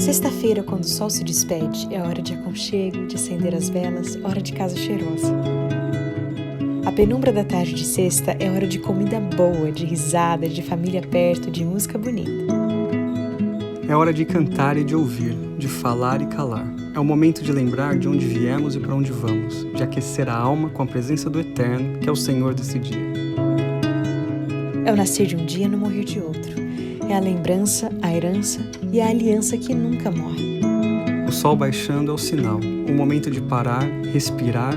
Sexta-feira, quando o sol se despede, é hora de aconchego, de acender as velas, hora de casa cheirosa. A penumbra da tarde de sexta é hora de comida boa, de risada, de família perto, de música bonita. É hora de cantar e de ouvir, de falar e calar. É o momento de lembrar de onde viemos e para onde vamos, de aquecer a alma com a presença do Eterno, que é o Senhor desse dia. É o nascer de um dia e no morrer de outro. É a lembrança, a herança e a aliança que nunca morre. O sol baixando é o sinal, o momento de parar, respirar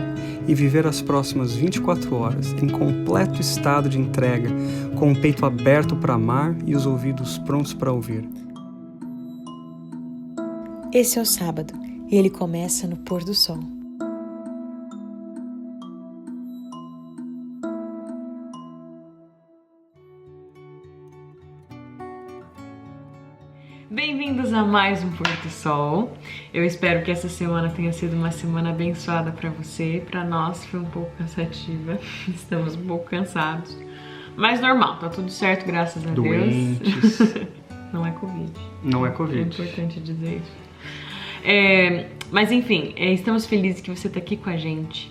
e viver as próximas 24 horas em completo estado de entrega, com o peito aberto para amar e os ouvidos prontos para ouvir. Esse é o sábado e ele começa no pôr do sol. Bem-vindos a mais um Pôr do Sol. Eu espero que essa semana tenha sido uma semana abençoada para você. Para nós foi um pouco cansativa, estamos um pouco cansados, mas normal, tá tudo certo, graças a Doentes. Deus. Não é Covid. Não é Covid. É importante dizer isso. Mas enfim, estamos felizes que você tá aqui com a gente.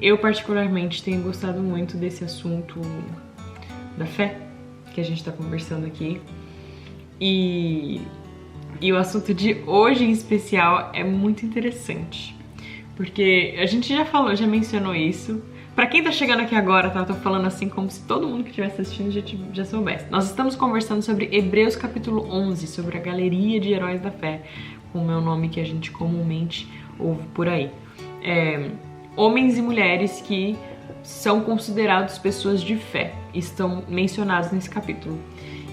Eu particularmente tenho gostado muito desse assunto da fé que a gente tá conversando aqui. E o assunto de hoje em especial é muito interessante, porque a gente já falou, já mencionou isso. Pra quem tá chegando aqui agora, tá? Eu tô falando assim como se todo mundo que estivesse assistindo já soubesse. Nós estamos conversando sobre Hebreus capítulo 11, sobre a galeria de heróis da fé, como é o nome que a gente comumente ouve por aí. Homens e mulheres que são considerados pessoas de fé, estão mencionados nesse capítulo.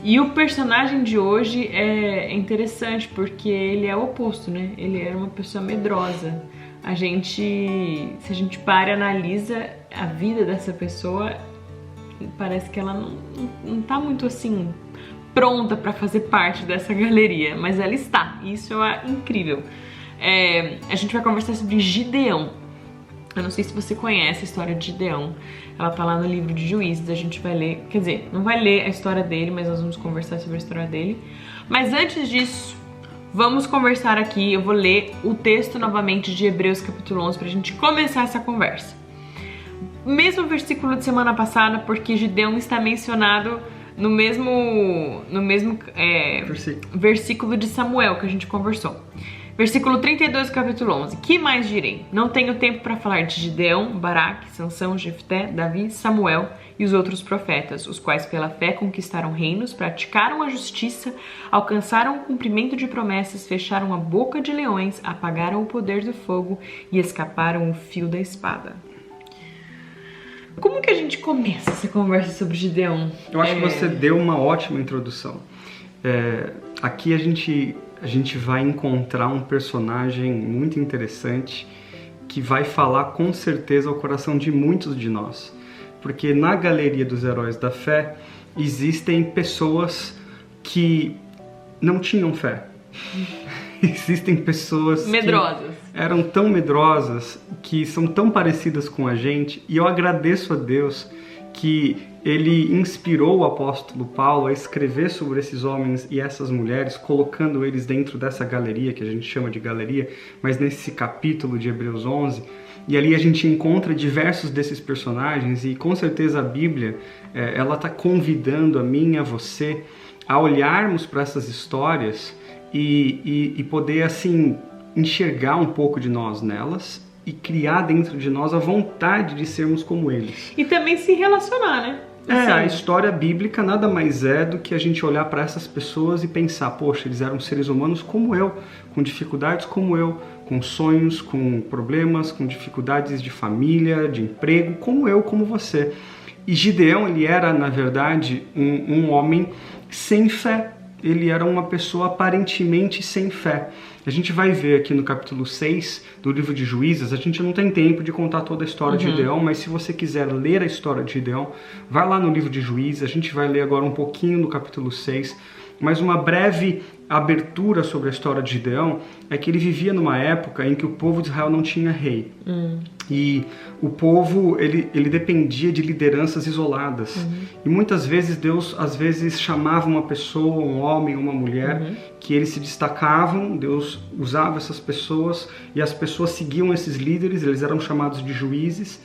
E o personagem de hoje é interessante porque ele é o oposto, né? Ele era uma pessoa medrosa. Se a gente para e analisa a vida dessa pessoa, parece que ela não tá muito assim pronta para fazer parte dessa galeria, mas ela está. Isso é incrível. A gente vai conversar sobre Gideão. Eu não sei se você conhece a história de Gideão. Ela tá lá no livro de Juízes, a gente vai ler, quer dizer, não vai ler a história dele, mas nós vamos conversar sobre a história dele. Mas antes disso, vamos conversar aqui, eu vou ler o texto novamente de Hebreus capítulo 11 pra gente começar essa conversa. Mesmo versículo de semana passada, porque Gideão está mencionado no mesmo versículo de Samuel que a gente conversou. Versículo 32 do capítulo 11. Que mais direi? Não tenho tempo para falar de Gideão, Baraque, Sansão, Jefté, Davi, Samuel e os outros profetas, os quais pela fé conquistaram reinos, praticaram a justiça, alcançaram o cumprimento de promessas, fecharam a boca de leões, apagaram o poder do fogo e escaparam o fio da espada. Como que a gente começa essa conversa sobre Gideão? Eu acho que você deu uma ótima introdução. Aqui a gente vai encontrar um personagem muito interessante que vai falar com certeza ao coração de muitos de nós. Porque na galeria dos heróis da fé existem pessoas que não tinham fé. Existem pessoas medrosas. Que eram tão medrosas, que são tão parecidas com a gente, e eu agradeço a Deus que ele inspirou o apóstolo Paulo a escrever sobre esses homens e essas mulheres, colocando eles dentro dessa galeria, que a gente chama de galeria, mas nesse capítulo de Hebreus 11, e ali a gente encontra diversos desses personagens, e com certeza a Bíblia, ela está convidando a mim e a você a olharmos para essas histórias e poder, assim, enxergar um pouco de nós nelas, e criar dentro de nós a vontade de sermos como eles. E também se relacionar, né? A história bíblica nada mais é do que a gente olhar para essas pessoas e pensar, poxa, eles eram seres humanos como eu, com dificuldades como eu, com sonhos, com problemas, com dificuldades de família, de emprego, como eu, como você. E Gideão, ele era, na verdade, um homem sem fé. Ele era uma pessoa aparentemente sem fé. A gente vai ver aqui no capítulo 6 do livro de Juízes, a gente não tem tempo de contar toda a história de Gideão, mas se você quiser ler a história de Gideão, vai lá no livro de Juízes, a gente vai ler agora um pouquinho no capítulo 6, mas uma breve abertura sobre a história de Gideão é que ele vivia numa época em que o povo de Israel não tinha rei. E o povo, ele dependia de lideranças isoladas. E muitas vezes Deus, às vezes, chamava uma pessoa, um homem, uma mulher, que eles se destacavam, Deus usava essas pessoas, e as pessoas seguiam esses líderes, eles eram chamados de juízes,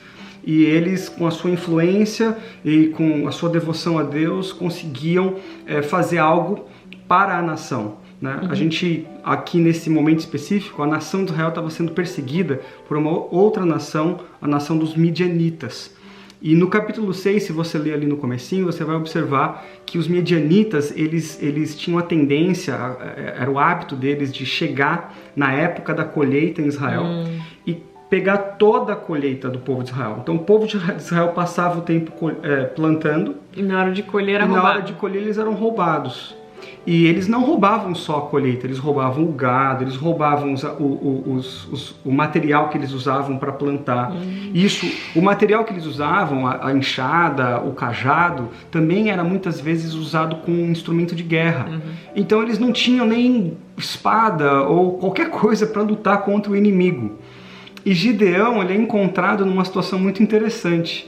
e eles, com a sua influência e com a sua devoção a Deus, conseguiam fazer algo para a nação. Né? A gente, aqui nesse momento específico, a nação de Israel estava sendo perseguida por uma outra nação, a nação dos midianitas. E no capítulo 6, se você ler ali no comecinho, você vai observar que os midianitas, eles tinham a tendência, era o hábito deles de chegar na época da colheita em Israel e pegar toda a colheita do povo de Israel. Então o povo de Israel passava o tempo plantando. E na hora de colher era roubado. Na hora de colher eles eram roubados. E eles não roubavam só a colheita, eles roubavam o gado, eles roubavam o material que eles usavam para plantar. O material que eles usavam, a enxada, o cajado, também era muitas vezes usado como um instrumento de guerra. Então eles não tinham nem espada ou qualquer coisa para lutar contra o inimigo. E Gideão, ele é encontrado numa situação muito interessante.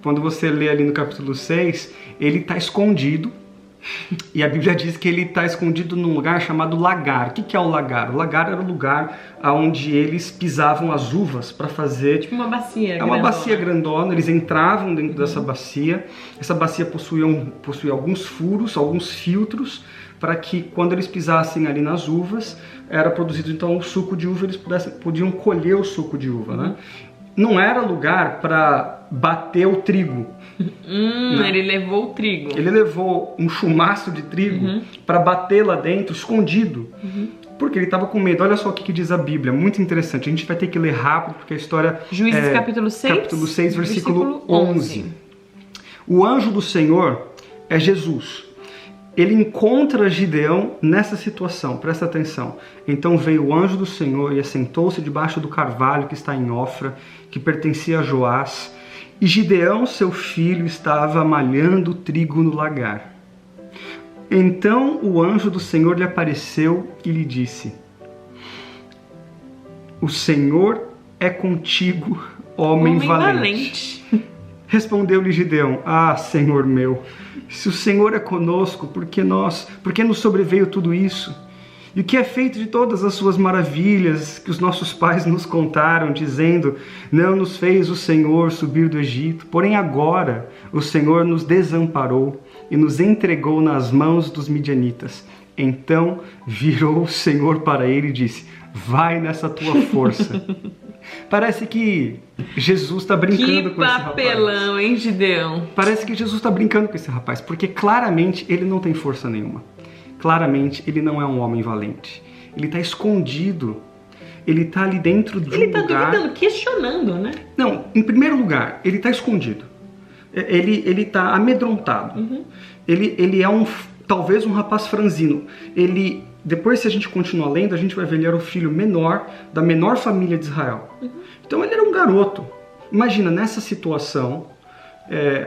Quando você lê ali no capítulo 6, ele está escondido. E a Bíblia diz que ele está escondido num lugar chamado lagar. O que é o lagar? O lagar era o lugar onde eles pisavam as uvas para fazer... Tipo uma bacia grandona. É uma bacia grandona, eles entravam dentro dessa bacia. Essa bacia possuía alguns furos, alguns filtros, para que quando eles pisassem ali nas uvas, era produzido então o suco de uva, eles podiam colher o suco de uva, né? Não era lugar para bater o trigo. Ele levou o trigo. Ele levou um chumaço de trigo para bater lá dentro, escondido. Porque ele estava com medo. Olha só o que diz a Bíblia, muito interessante. A gente vai ter que ler rápido, porque a história... Juízes capítulo 6, capítulo 6, versículo 11. O anjo do Senhor é Jesus. Ele encontra Gideão nessa situação, presta atenção. Então veio o anjo do Senhor e assentou-se debaixo do carvalho que está em Ofra, que pertencia a Joás, e Gideão, seu filho, estava malhando trigo no lagar. Então o anjo do Senhor lhe apareceu e lhe disse: O Senhor é contigo, homem valente. Respondeu-lhe Gideão: Ah, Senhor meu, se o Senhor é conosco, por que nos sobreveio tudo isso? E o que é feito de todas as suas maravilhas que os nossos pais nos contaram, dizendo: Não nos fez o Senhor subir do Egito, porém agora o Senhor nos desamparou e nos entregou nas mãos dos midianitas. Então virou o Senhor para ele e disse: Vai nessa tua força. Parece que Jesus está brincando com esse rapaz. Que papelão, hein, Gideão? Parece que Jesus está brincando com esse rapaz, porque claramente ele não tem força nenhuma. Claramente ele não é um homem valente. Ele está escondido. Ele está ali dentro de um lugar... Ele está duvidando, questionando, né? Não, em primeiro lugar, ele está escondido. Ele está amedrontado. Ele é talvez um rapaz franzino. Depois, se a gente continuar lendo, a gente vai ver ele era o filho menor da menor família de Israel. Então ele era um garoto. Imagina, nessa situação,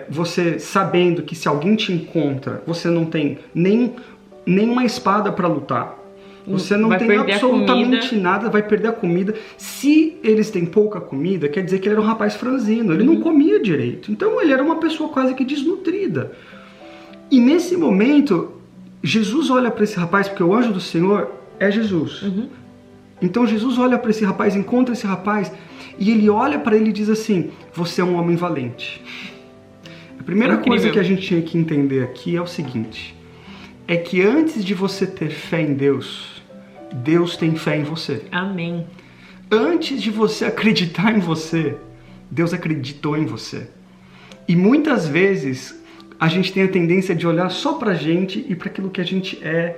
você sabendo que se alguém te encontra, você não tem nem uma espada para lutar. Você não tem absolutamente nada, vai perder a comida. Se eles têm pouca comida, quer dizer que ele era um rapaz franzino. Ele não comia direito. Então ele era uma pessoa quase que desnutrida. E nesse momento... Jesus olha para esse rapaz, porque o anjo do Senhor é Jesus. Então Jesus olha para esse rapaz, encontra esse rapaz, e ele olha para ele e diz assim: Você é um homem valente. A primeira coisa que a gente tinha que entender aqui é o seguinte: é que antes de você ter fé em Deus, Deus tem fé em você. Amém. Antes de você acreditar em você, Deus acreditou em você. E muitas vezes... a gente tem a tendência de olhar só pra gente e para aquilo que a gente é.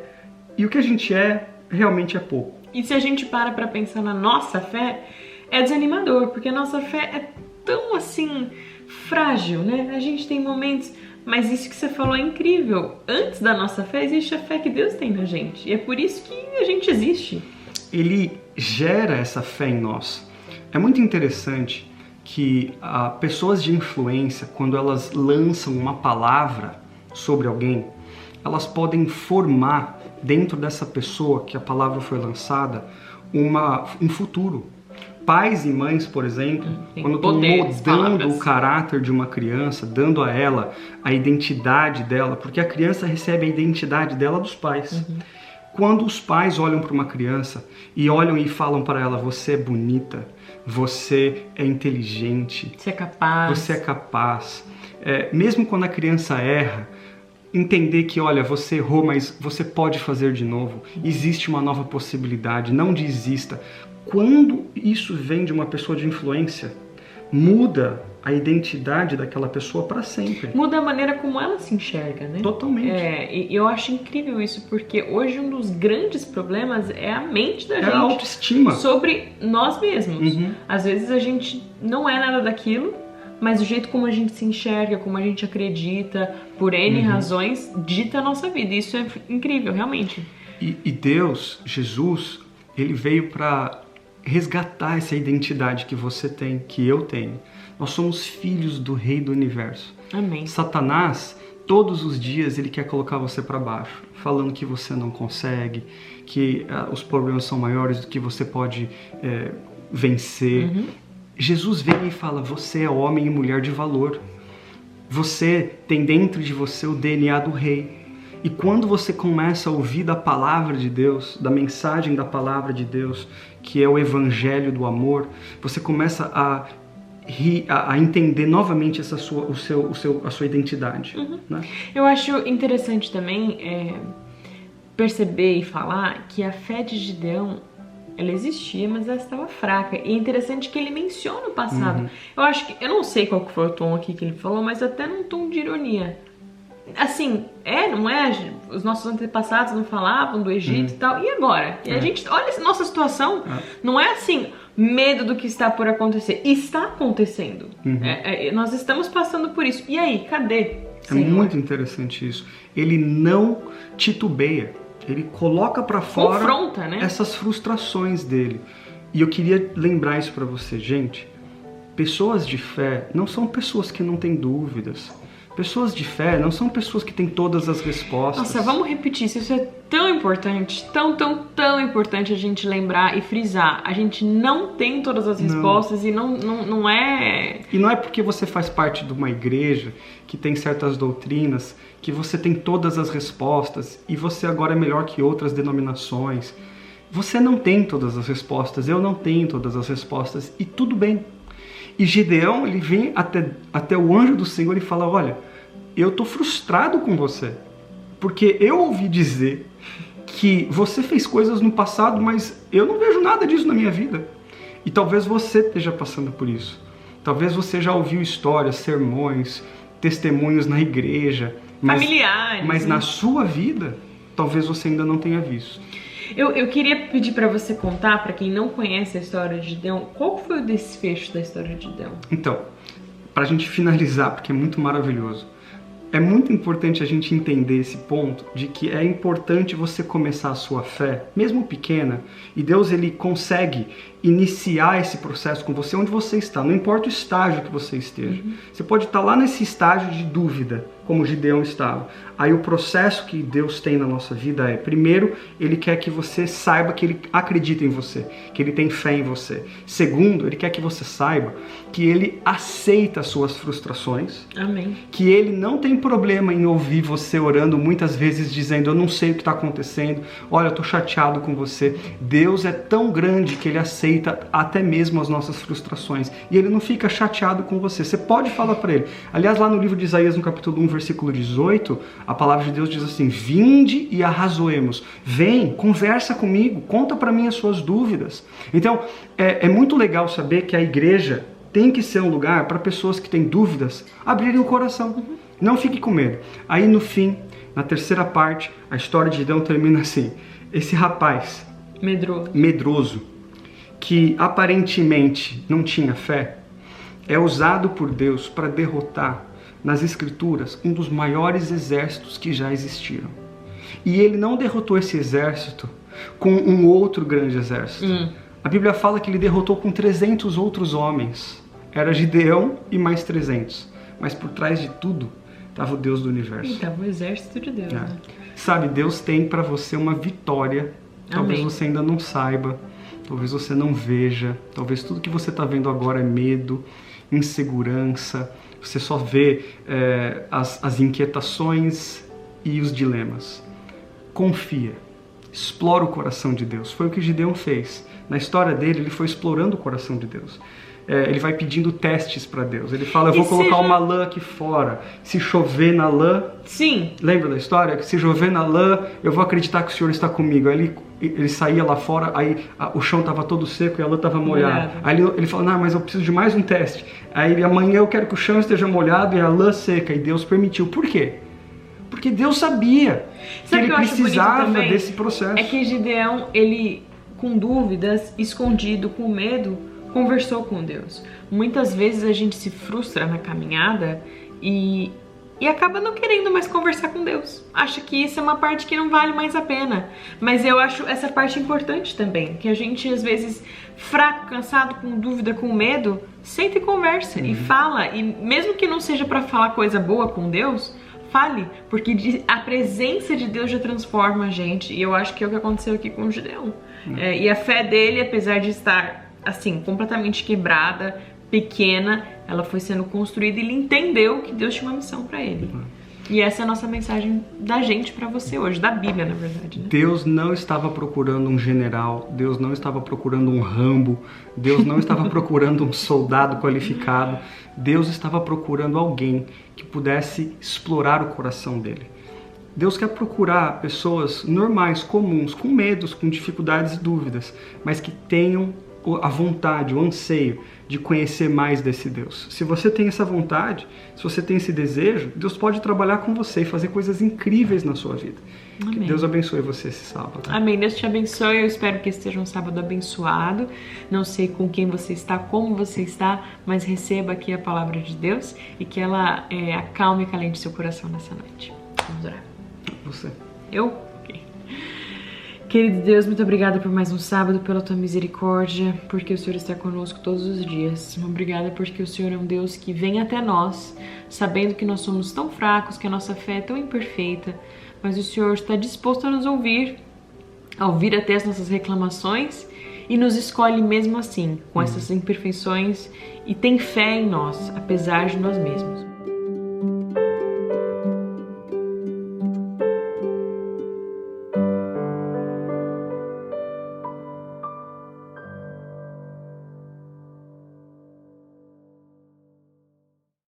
E o que a gente é, realmente é pouco. E se a gente para pensar na nossa fé, é desanimador, porque a nossa fé é tão, assim, frágil, né? A gente tem momentos... Mas isso que você falou é incrível. Antes da nossa fé, existe a fé que Deus tem na gente. E é por isso que a gente existe. Ele gera essa fé em nós. É muito interessante... que pessoas de influência, quando elas lançam uma palavra sobre alguém, elas podem formar dentro dessa pessoa que a palavra foi lançada um futuro. Pais e mães, por exemplo, quando estão moldando o caráter de uma criança, dando a ela a identidade dela, porque a criança recebe a identidade dela dos pais. Quando os pais olham para uma criança e olham e falam para ela, você é bonita, você é inteligente, você é capaz, mesmo quando a criança erra, entender que, olha, você errou, mas você pode fazer de novo, existe uma nova possibilidade, não desista. Quando isso vem de uma pessoa de influência, muda a identidade daquela pessoa para sempre. Muda a maneira como ela se enxerga, né? Totalmente. E eu acho incrível isso, porque hoje um dos grandes problemas é a mente da gente. É a autoestima. Sobre nós mesmos. Às vezes a gente não é nada daquilo, mas o jeito como a gente se enxerga, como a gente acredita, por N razões, dita a nossa vida. Isso é incrível, realmente. E Deus, Jesus, ele veio para resgatar essa identidade que você tem, que eu tenho. Nós somos filhos do Rei do Universo. Amém. Satanás, todos os dias, ele quer colocar você para baixo, falando que você não consegue, que os problemas são maiores do que você pode vencer. Jesus vem e fala, você é homem e mulher de valor. Você tem dentro de você o DNA do Rei. E quando você começa a ouvir da palavra de Deus, da mensagem da palavra de Deus, que é o evangelho do amor, você começa a entender novamente a sua identidade. Né? Eu acho interessante também perceber e falar que a fé de Gideão, ela existia, mas ela estava fraca. E é interessante que ele menciona o passado. Eu acho que, eu não sei qual que foi o tom aqui que ele falou, mas até num tom de ironia. Assim, não é? Os nossos antepassados não falavam do Egito e tal. E agora? E a gente, olha a nossa situação. Não é assim, medo do que está por acontecer. Está acontecendo. Nós estamos passando por isso. E aí, cadê? Senhor? É muito interessante isso. Ele não titubeia. Ele coloca para fora, confronta, né? Essas frustrações dele. E eu queria lembrar isso para você, gente. Pessoas de fé não são pessoas que não têm dúvidas. Pessoas de fé não são pessoas que têm todas as respostas. Nossa, vamos repetir isso. Isso é tão importante, tão importante a gente lembrar e frisar. A gente não tem todas as respostas e não é... E não é porque você faz parte de uma igreja que tem certas doutrinas que você tem todas as respostas e você agora é melhor que outras denominações. Você não tem todas as respostas, eu não tenho todas as respostas e tudo bem. E Gideão, ele vem até o anjo do Senhor e fala, olha, eu estou frustrado com você, porque eu ouvi dizer que você fez coisas no passado, mas eu não vejo nada disso na minha vida. E talvez você esteja passando por isso. Talvez você já ouviu histórias, sermões, testemunhos na igreja, familiares, mas na sua vida, talvez você ainda não tenha visto. Eu queria pedir para você contar, para quem não conhece a história de Gideão, qual foi o desfecho da história de Gideão? Então, para a gente finalizar, porque é muito maravilhoso, é muito importante a gente entender esse ponto de que é importante você começar a sua fé, mesmo pequena, e Deus ele consegue iniciar esse processo com você onde você está, não importa o estágio que você esteja. Você pode estar lá nesse estágio de dúvida, como Gideão estava. Aí o processo que Deus tem na nossa vida é, primeiro, Ele quer que você saiba que Ele acredita em você, que Ele tem fé em você. Segundo, Ele quer que você saiba que Ele aceita as suas frustrações. Amém. Que Ele não tem problema em ouvir você orando muitas vezes dizendo, eu não sei o que está acontecendo, olha, eu estou chateado com você. Deus é tão grande que Ele aceita até mesmo as nossas frustrações. E Ele não fica chateado com você. Você pode falar para Ele. Aliás, lá no livro de Isaías, no capítulo 1, versículo 18, a palavra de Deus diz assim, vinde e arrazoemos. Vem, conversa comigo, conta para mim as suas dúvidas. Então, é muito legal saber que a igreja tem que ser um lugar para pessoas que têm dúvidas abrirem o coração. Não fique com medo. Aí no fim, na terceira parte, a história de Gideão termina assim. Esse rapaz medroso, que aparentemente não tinha fé, é usado por Deus para derrotar nas Escrituras um dos maiores exércitos que já existiram. E ele não derrotou esse exército com um outro grande exército. A Bíblia fala que ele derrotou com 300 outros homens. Era Gideão e mais 300. Mas por trás de tudo estava o Deus do universo. Estava o exército de Deus. Né? Sabe, Deus tem para você uma vitória. Talvez você ainda não saiba. talvez você não veja, talvez tudo que você está vendo agora é medo, insegurança, você só vê as inquietações e os dilemas. Confia, explora o coração de Deus. Foi o que Gideão fez. Na história dele, ele foi explorando o coração de Deus. Ele vai pedindo testes para Deus. Ele fala, eu vou colocar uma lã aqui fora. Se chover na lã... Sim. Lembra da história? Que se chover na lã, eu vou acreditar que o Senhor está comigo. Aí ele saía lá fora, aí o chão estava todo seco e a lã estava molhada. Aí ele fala, não, mas eu preciso de mais um teste. Aí amanhã eu quero que o chão esteja molhado e a lã seca. E Deus permitiu. Por quê? Porque Deus sabia que ele precisava desse processo. É que Gideão, ele, com dúvidas, escondido, com medo, conversou com Deus. Muitas vezes a gente se frustra na caminhada e acaba não querendo mais conversar com Deus. Acha que isso é uma parte que não vale mais a pena. Mas eu acho essa parte importante também, que a gente às vezes fraco, cansado, com dúvida, com medo, senta e conversa e fala. E mesmo que não seja para falar coisa boa com Deus, fale, porque a presença de Deus já transforma a gente. E eu acho que é o que aconteceu aqui com o Gideão. E a fé dele, apesar de estar assim, completamente quebrada, pequena, ela foi sendo construída e ele entendeu que Deus tinha uma missão para ele. E essa é a nossa mensagem da gente para você hoje, da Bíblia, na verdade, né? Deus não estava procurando um general, Deus não estava procurando um Rambo, Deus não estava procurando um soldado qualificado, Deus estava procurando alguém que pudesse explorar o coração dele. Deus quer procurar pessoas normais, comuns, com medos, com dificuldades e dúvidas, mas que tenham a vontade, o anseio de conhecer mais desse Deus. Se você tem essa vontade, se você tem esse desejo, Deus pode trabalhar com você e fazer coisas incríveis na sua vida. Amém. Que Deus abençoe você esse sábado. Amém. Deus te abençoe. Eu espero que esse seja um sábado abençoado. Não sei com quem você está, como você está, mas receba aqui a palavra de Deus e que ela acalme e acalente seu coração nessa noite. Vamos orar. Você. Eu? Ok. Querido Deus, muito obrigada por mais um sábado, pela tua misericórdia, porque o Senhor está conosco todos os dias. Obrigada porque o Senhor é um Deus que vem até nós, sabendo que nós somos tão fracos, que a nossa fé é tão imperfeita, mas o Senhor está disposto a nos ouvir, a ouvir até as nossas reclamações e nos escolhe mesmo assim, com essas imperfeições, e tem fé em nós, apesar de nós mesmos.